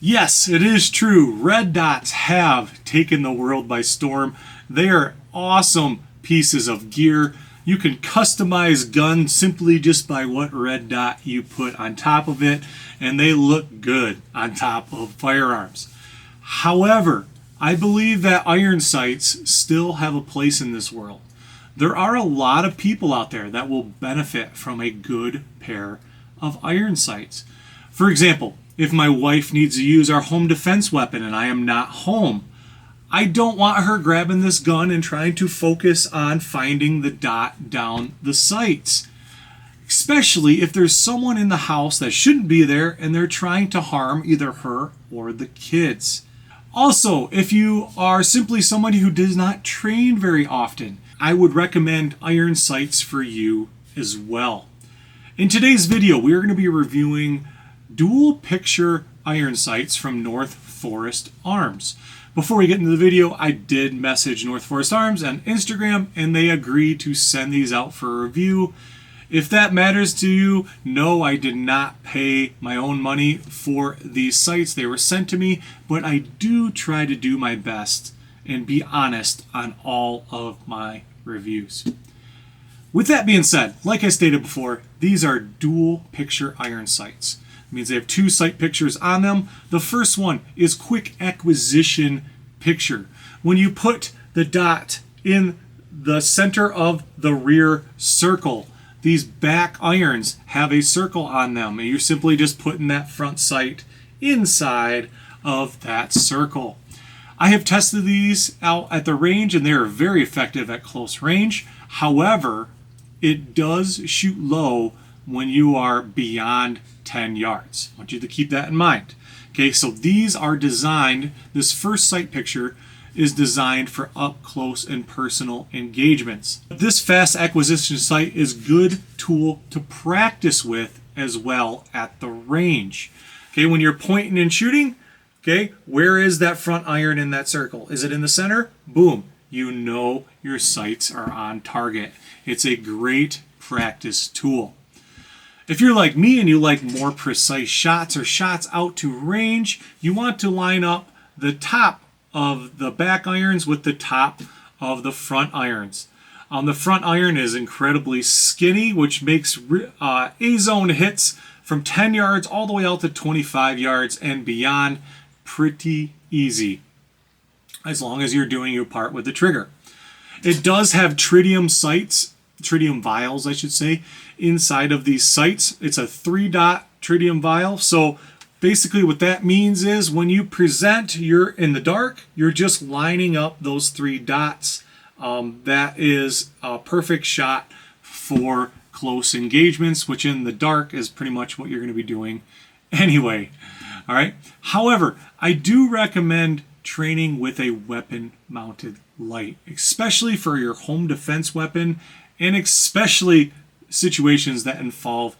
Yes, it is true. Red dots have taken the world by storm. They are awesome pieces of gear. You can customize guns simply just by what red dot you put on top of it, and they look good on top of firearms. However, I believe that iron sights still have a place in this world. There are a lot of people out there that will benefit from a good pair of iron sights. For example, if my wife needs to use our home defense weapon and I am not home, I don't want her grabbing this gun and trying to focus on finding the dot down the sights. Especially if there's someone in the house that shouldn't be there and they're trying to harm either her or the kids. Also, if you are simply somebody who does not train very often, I would recommend iron sights for you as well. In today's video, we are going to be reviewing dual picture iron sights from North Forrest Arms. Before we get into the video, I did message North Forrest Arms on Instagram and they agreed to send these out for a review. If that matters to you, no, I did not pay my own money for these sights. They were sent to me, but I do try to do my best and be honest on all of my reviews. With that being said, like I stated before, these are dual picture iron sights. It means they have two sight pictures on them. The first one is quick acquisition picture. When you put the dot in the center of the rear circle, these back irons have a circle on them, and you're simply just putting that front sight inside of that circle. I have tested these out at the range and they are very effective at close range. However, it does shoot low when you are beyond 10 yards. I want you to keep that in mind. Okay, so these are designed, this first sight picture is designed for up close and personal engagements. This fast acquisition sight is a good tool to practice with as well at the range. Okay, when you're pointing and shooting, okay, where is that front iron in that circle? Is it in the center? Boom, you know your sights are on target. It's a great practice tool. If you're like me and you like more precise shots or shots out to range, you want to line up the top of the back irons with the top of the front irons. The front iron is incredibly skinny, which makes A-zone hits from 10 yards all the way out to 25 yards and beyond pretty easy, as long as you're doing your part with the trigger. It does have tritium sights, tritium vials I should say, inside of these sights. It's a 3-dot tritium vial, so basically what that means is when you present, you're in the dark, you're just lining up those 3 dots. That is a perfect shot for close engagements, which in the dark is pretty much what you're going to be doing anyway. All right. However, I do recommend training with a weapon mounted light, especially for your home defense weapon and especially situations that involve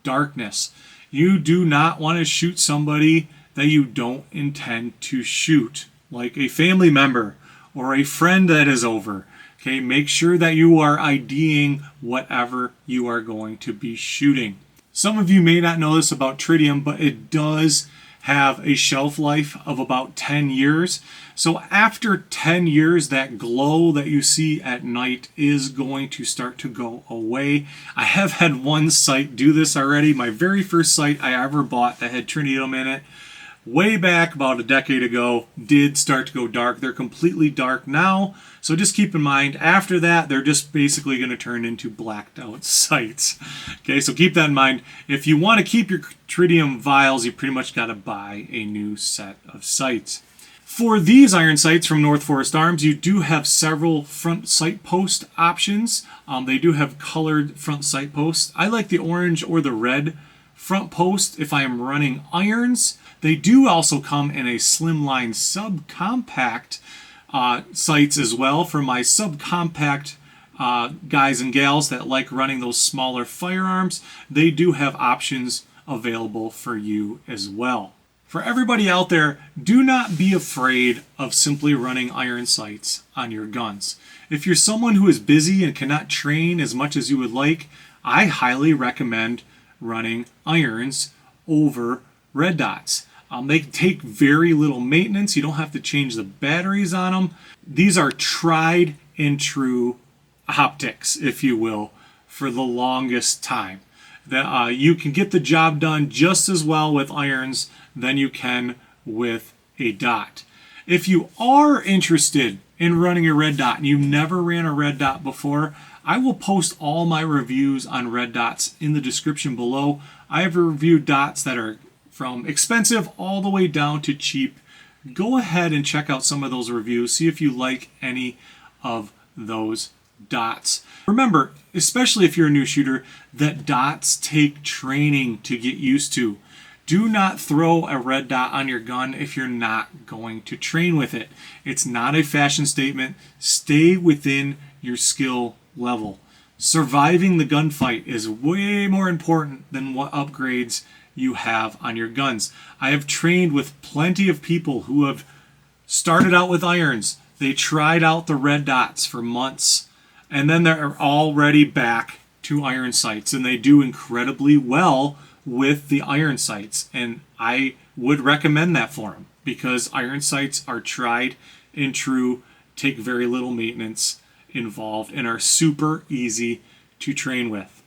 darkness. You do not want to shoot somebody that you don't intend to shoot, like a family member or a friend that is over. Okay, make sure that you are IDing whatever you are going to be shooting. Some of you may not know this about tritium, but it does have a shelf life of about 10 years. So after 10 years, that glow that you see at night is going to start to go away. I have had one sight do this already. My very first sight I ever bought that had tritium in it, way back about a decade ago, did start to go dark. They're completely dark now. So just keep in mind, after that, they're just basically going to turn into blacked out sights. Okay, so keep that in mind. If you want to keep your tritium vials, you pretty much got to buy a new set of sights. For these iron sights from North Forrest Arms, you do have several front sight post options. They do have colored front sight posts. I like the orange or the red front post if I am running irons. They do also come in a slimline subcompact sights as well for my subcompact guys and gals that like running those smaller firearms. They do have options available for you as well. For everybody out there, do not be afraid of simply running iron sights on your guns. If you're someone who is busy and cannot train as much as you would like, I highly recommend running irons over red dots. They take very little maintenance. You don't have to change the batteries on them. These are tried and true optics, if you will, for the longest time. You can get the job done just as well with irons than you can with a dot. If you are interested in running a red dot and you've never ran a red dot before, I will post all my reviews on red dots in the description below. I have reviewed dots that are from expensive all the way down to cheap. Go ahead and check out some of those reviews. See if you like any of those dots. Remember, especially if you're a new shooter, that dots take training to get used to. Do not throw a red dot on your gun if you're not going to train with it. It's not a fashion statement. Stay within your skill level. Surviving the gunfight is way more important than what upgrades you have on your guns. I have trained with plenty of people who have started out with irons. They tried out the red dots for months, and then they're already back to iron sights, and they do incredibly well with the iron sights. And I would recommend that for them because iron sights are tried and true, take very little maintenance involved, and are super easy to train with.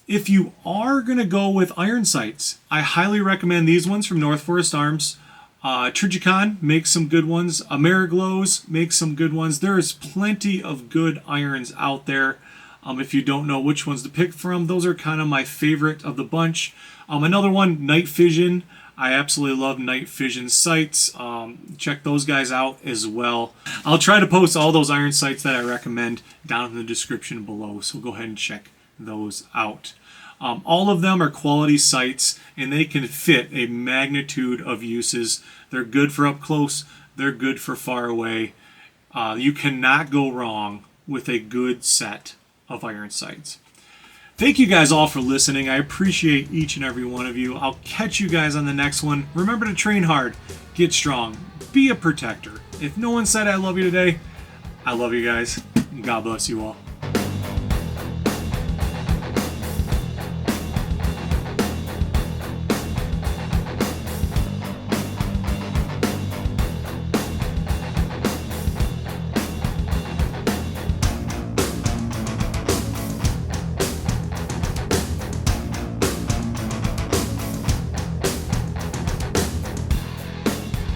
If you are going to go with iron sights, I highly recommend these ones from North Forrest Arms. Trijicon makes some good ones. Ameriglows makes some good ones. There is plenty of good irons out there. If you don't know which ones to pick from, those are kind of my favorite of the bunch. Another one, Night Fission. I absolutely love Night Fission sights. Check those guys out as well. I'll try to post all those iron sights that I recommend down in the description below, so go ahead and check those out. All of them are quality sights, and they can fit a magnitude of uses. They're good for up close. They're good for far away. You cannot go wrong with a good set of iron sights. Thank you guys all for listening. I appreciate each and every one of you. I'll catch you guys on the next one. Remember to train hard, get strong, be a protector. If no one said I love you today, I love you guys. God bless you all.